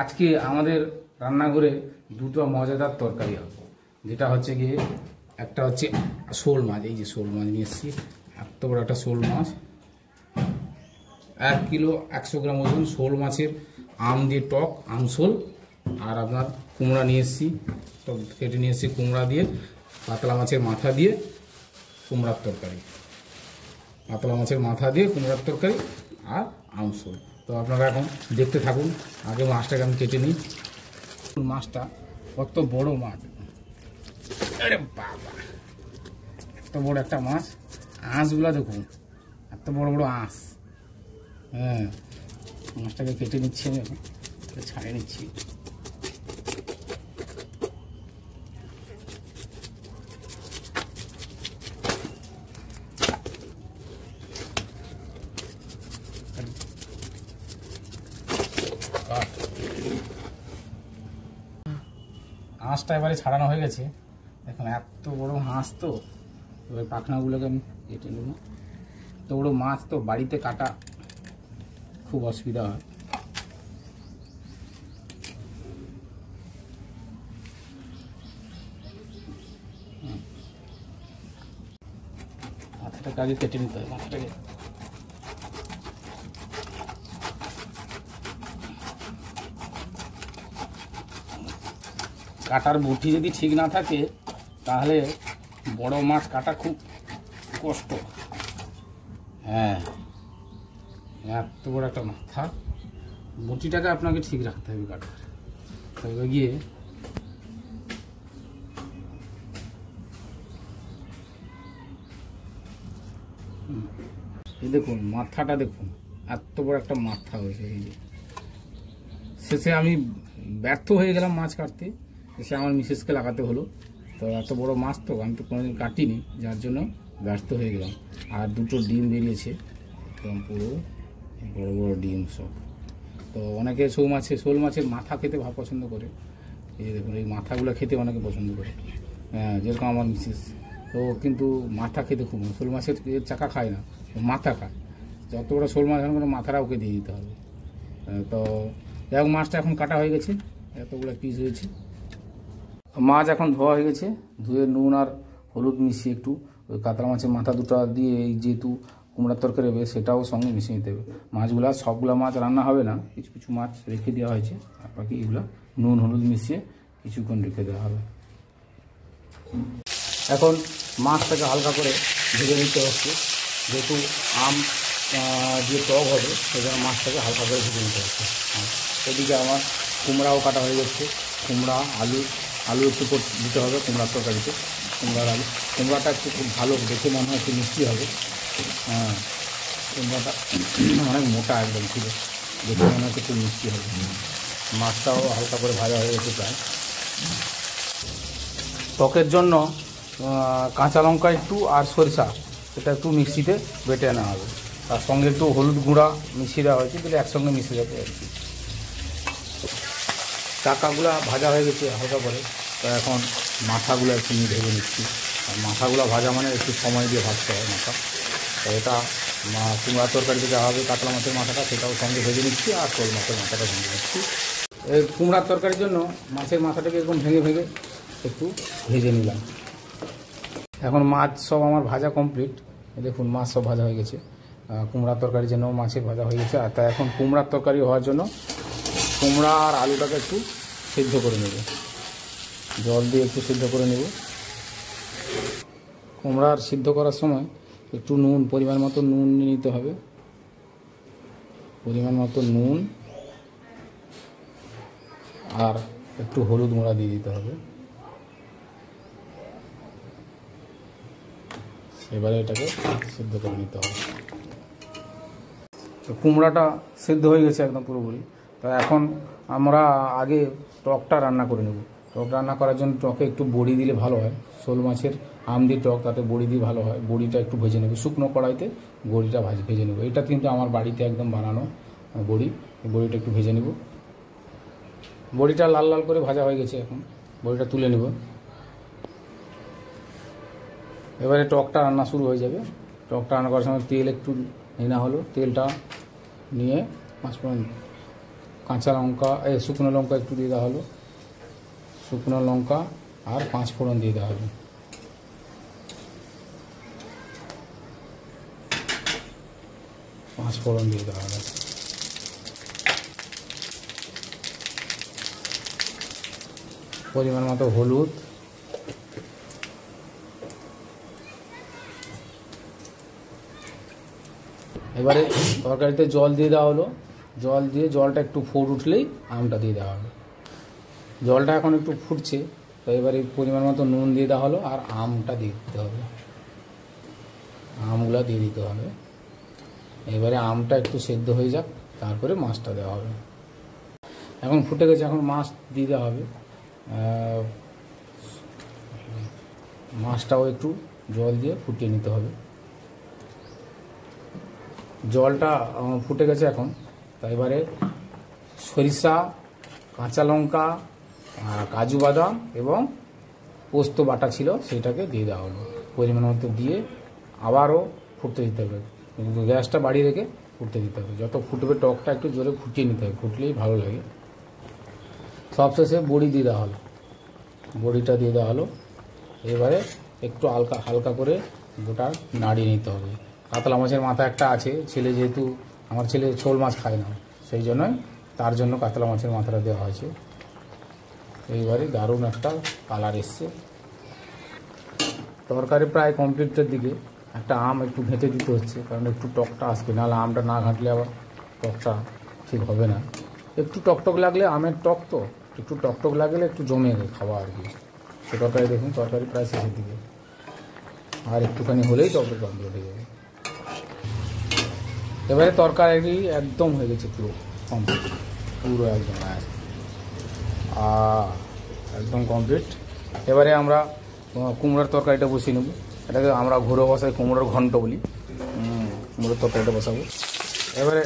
আজকে আমাদের রান্নাঘরে দুটো মজাদার তরকারি হবে, যেটা হচ্ছে গিয়ে একটা হচ্ছে শোল মাছ। এই যে শোল মাছ নিয়ে এসেছি, এত বড় একটা শোল মাছ, 1 কিলো 100 গ্রাম ওজন শোল মাছের আম দিয়ে টক আমশোল। আর আপনার কুমড়া নিয়ে এসেছি, টক কেটে নিয়ে এসেছি কুমড়া দিয়ে, পাতলা মাছের মাথা দিয়ে কুমড়ার তরকারি, পাতলা মাছের মাথা দিয়ে কুমড়ার তরকারি আর আমশোল। তো আপনারা এখন দেখতে থাকুন। আগে মাছটাকে আমি কেটে নিই। মাছটা কত বড় মাছ, আরে বাবা এত বড় একটা মাছ। আঁশগুলা দেখুন, এত বড় বড় আঁশ। হ্যাঁ, মাছটাকে কেটে নিচ্ছি আমি, এখন ছাড়িয়ে নিচ্ছি। হাঁসটা এবারে ছাড়ানো হয়ে গেছে। দেখুন এত বড় হাঁস, তো এবার পাখনাগুলোকে আমি কেটে নেব। এত বড় মাছ তো বাড়িতে কাটা খুব অসুবিধা হয়। মাথাটাকে আগে কেটে নিতে হয়। মাথাটাকে কাটার বটি যদি ঠিক না থাকে তাহলে বড় মাছ কাটা খুব কষ্ট। হ্যাঁ, এত বড় একটা মাথা, বটিটাকে আপনাকে ঠিক রাখতে হবে কাটার। তবে গিয়ে এই দেখুন মাথাটা দেখুন, এত বড় একটা মাথা হয়েছে। এই যে শেষে আমি ব্যর্থ হয়ে গেলাম মাছ কাটতে, এসে আমার মিসেসকে লাগাতে হলো। তো এত বড় মাছ তো আমি তো কোনোদিন কাটিনি, যার জন্য ব্যর্থ হয়ে গেলাম। আর দুটো ডিম বেরিয়েছে, একদম পুরো বড় বড় ডিম সব। তো অনেকে শোল মাছের মাথা খেতে পছন্দ করে। এই যে দেখুন, এই মাথাগুলো খেতে অনেকে পছন্দ করে। হ্যাঁ, যেরকম আমার মিসেস, তো কিন্তু মাথা খেতে খুব, শোল মাছের চাকা খায় না, মাথা খায়। যত বড় শোল মাছ এখন মাথাটা ওকে দিয়ে দিতে হবে। তো যাই হোক, মাছটা এখন কাটা হয়ে গেছে, এতগুলো পিস হয়েছে। মাছ এখন ধোয়া হয়ে গেছে, ধুয়ে নুন আর হলুদ মিশিয়ে একটু ওই কাতলা মাছের মাথা দুটো দিয়ে, এই যেহেতু কুমড়ার তরকারি হবে সেটাও সঙ্গে মিশিয়ে নিতে হবে। মাছগুলা সবগুলা মাছ রান্না হবে না, কিছু কিছু মাছ রেখে দেওয়া হয়েছে, আর বাকি এগুলো নুন হলুদ মিশিয়ে কিছুক্ষণ রেখে দেওয়া হবে। এখন মাছটাকে হালকা করে ভেজে নিতে হচ্ছে, যেহেতু আম যে টক হবে সেজন্য মাছটাকে হালকা করে ভেজে নিতে হচ্ছে। এদিকে আমার কুমড়াও কাটা হয়ে যাচ্ছে, কুমড়া আলু একটু দিতে হবে কুমড়ার তরকারিতে। কুমড়াটা একটু খুব ভালো দেখে মনে হয় একটু মিষ্টি হবে। হ্যাঁ, কুমড়াটা অনেক মোটা একদম ছিল, দেখে মনে হচ্ছে একটু মিষ্টি হবে। মাছটাও হালকা করে ভাজা হয়ে গেছে প্রায়। টকের জন্য কাঁচা লঙ্কা একটু আর সরিষা, এটা একটু মিক্সিতে বেটে আনা হবে। তার সঙ্গে একটু হলুদ গুঁড়া মিশিয়ে দেওয়া হয়েছে, তাহলে একসঙ্গে মিশে যাবে আর কি। চাকাগুলো ভাজা হয়ে গেছে হালকা করে, তো এখন মাথাগুলো একটু ভেজে নিচ্ছি। আর মাথাগুলো ভাজা মানে একটু সময় দিয়ে ভাজতে হয় মাথা। তো এটা কুমড়ার তরকারিতে দেওয়া হবে কাতলা মাছের মাথাটা, সেটাও সঙ্গে ভেজে নিচ্ছি, আর শোল মাছের মাথাটা ভেজে নিচ্ছি। এই কুমড়ার তরকারির জন্য মাছের মাথাটাকে এরকম ভেঙে ভেঙে একটু ভেজে নিলাম। এখন মাছ সব আমার ভাজা কমপ্লিট, দেখুন মাছ সব ভাজা হয়ে গেছে। কুমড়ার তরকারির জন্য মাছের ভাজা হয়ে গেছে। আর তাই এখন কুমড়ার তরকারি হওয়ার জন্য কুমড়া আর আলুটাকে একটু সিদ্ধ করে নেব, জল দিয়ে একটু সিদ্ধ করে নেব। কুমড়ার সিদ্ধ করার সময় একটু নুন, পরিমাণ মতো নুন নিতে হবে, পরিমাণ মতো নুন আর একটু হলুদ গুঁড়া দিয়ে দিতে হবে। এবারে এটাকে সিদ্ধ করে নিতে হবে। তো কুমড়াটা সিদ্ধ হয়ে গেছে একদম পুরোপুরি। তো এখন আমরা আগে টকটা রান্না করে নেব। টক রান্না করার জন্য টকে একটু বড়ি দিলে ভালো হয়। শোল মাছের আম দিয়ে টক, তাতে বড়ি দিয়ে ভালো হয়। বড়িটা একটু ভেজে নেব, শুকনো কড়াইতে বড়িটা ভেজে নেব। এটা কিন্তু আমার বাড়িতে একদম বানানো বড়িটা একটু ভেজে নেব। বড়িটা লাল লাল করে ভাজা হয়ে গেছে, এখন বড়িটা তুলে নেব। এবারে টকটা রান্না শুরু হয়ে যাবে। টকটা রান্না করার সময় তেল একটু নেওয়া হলো, তেলটা নিয়ে 5 ফোড়ন কাঁচা লঙ্কা শুকনো লঙ্কা একটু দিয়ে দেওয়া হলো, শুকনো লঙ্কা আর 5 ফোড়ন দিয়ে দেওয়া হলো। দিয়ে দেওয়া হলো। পরিমাণ মতো হলুদ, এবারে তরকারিতে জল দিয়ে দেওয়া হলো। জল দিয়ে জলটা একটু ফুট উঠলেই আমটা দিয়ে দেওয়া হলো। জলটা এখন একটু ফুটছে, তো এবারে পরিমাণ মতো নুন দিয়ে দেওয়া হলো আর আমটা দিয়ে দিতে হবে, আমগুলো দিয়ে দিতে হবে। এবারে আমটা একটু সেদ্ধ হয়ে যাক, তারপরে মাছটা দেওয়া হবে। এখন ফুটে গেছে, এখন মাছ দিয়ে দেওয়া হবে। মাছটাও একটু জল দিয়ে ফুটিয়ে নিতে হবে। জলটা ফুটে গেছে এখন, তাই এবারে সরিষা, কাঁচা লঙ্কা, কাজু বাদাম এবং পোস্ত বাটা ছিল সেটাকে দিয়ে দেওয়া হলো। পরিমাণ মতো দিয়ে আবারও ফুটতে দিতে হবে, গ্যাসটা বাড়িয়ে রেখে ফুটতে দিতে হবে। যত ফুটবে টকটা একটু জোরে ফুটিয়ে নিতে হবে, ফুটলেই ভালো লাগে। সবশেষে বড়ি দিয়ে দেওয়া হলো, বড়িটা দিয়ে দেওয়া হলো। এবারে একটু হালকা করে গোটা নাড়িয়ে নিতে হবে। কাতলা মাছের মাথা একটা আছে, ছেলে যেহেতু আমার ছেলে শোল মাছ খায় না, সেই জন্যই তার জন্য কাতলা মাছের মাথাটা দেওয়া হয়েছে। এইবারে দারুণ একটা কালার এসছে। তরকারি প্রায় কমপ্লিটের দিকে। একটা আম একটু ঘেঁটে দিতে হচ্ছে, কারণ একটু টকটা আসবে, নাহলে আমটা না ঘাঁটলে আবার টকটা ঠিক হবে না। একটু টকটক লাগলে, আমের টক তো একটু টকটক লাগলে একটু জমে খাওয়া আর কি। সে তরকারি দেখুন, তরকারি প্রায় শেষের দিকে, আর একটুখানি হলেই টকটা কমপ্লিট হয়ে যাবে। এবারে তরকারি একদম হয়ে গেছে, পুরো কমপ্লিট, পুরো একদম একদম কমপ্লিট। এবারে আমরা কুমড়োর তরকারিটা বসিয়ে নেব। এটাকে আমরা ঘুরে বসাই কুমড়োর ঘন্ট বলি। কুমড়োর তরকারিটা বসাবো এবারে।